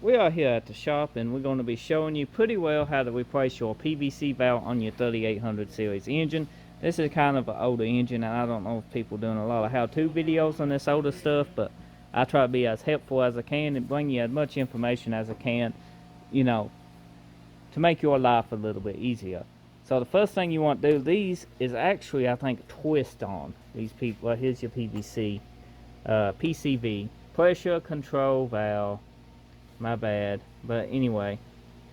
We are here at the shop and we're going to be showing you pretty well how to replace your PVC valve on your 3800 series engine. This is kind of an older engine, and I don't know if people are doing a lot of how-to videos on this older stuff, but I try to be as helpful as I can and bring you as much information as I can, you know, to make your life a little bit easier. So the first thing you want to do, these is actually, I think, twist on. These people, well, here's your PVC, PCV, pressure control valve. My bad. But anyway,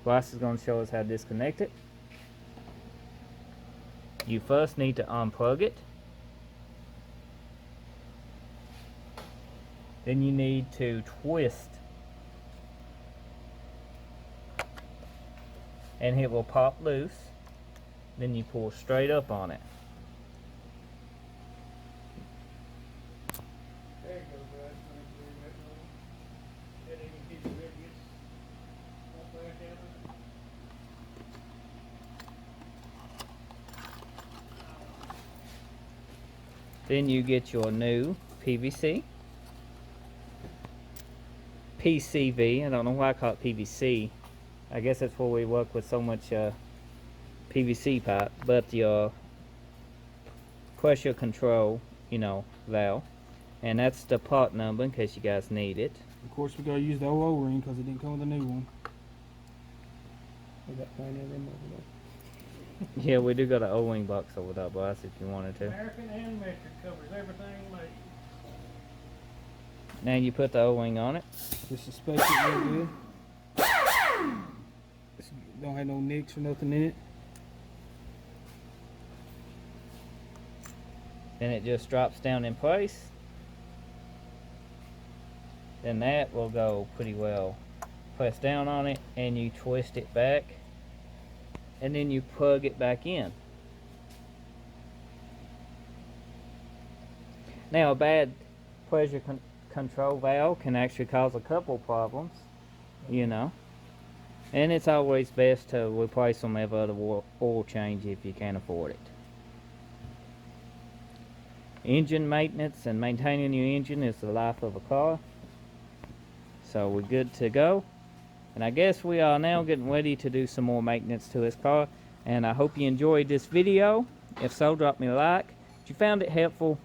Glass is going to show us how to disconnect it. You first need to unplug it. Then you need to twist. And it will pop loose. Then you pull straight up on it. There you go, bud. That ain't a piece of it gets all back out of it. Then you get your new PVC. PCV, I don't know why I call it PVC. I guess that's where we work with so much PVC pipe, but your pressure control, you know, valve. And that's the part number in case you guys need it. Of course, we gotta use the old O-ring because it didn't come with a new one. We got plenty of them over there. Yeah, we do got an O-wing box over there, boss, if you wanted to. American and metric covers everything made. Now you put the O-wing on it. Just inspect it real good. Don't have no nicks or nothing in it. Then it just drops down in place. Then that will go pretty well. Press down on it and you twist it back. And then you plug it back in. Now a bad pressure control valve can actually cause a couple problems, you know. And it's always best to replace them every other oil change if you can afford it. Engine maintenance and maintaining your engine is the life of a car. So we're good to go. And I guess we are now getting ready to do some more maintenance to this car. And I hope you enjoyed this video. If so, drop me a like. If you found it helpful,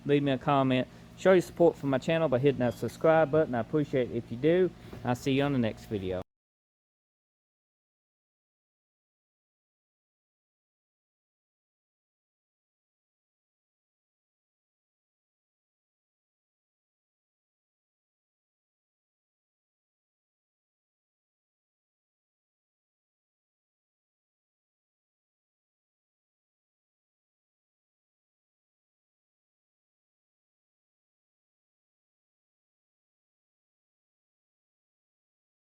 leave me a comment. Show your support for my channel by hitting that subscribe button. I appreciate it if you do. I'll see you on the next video.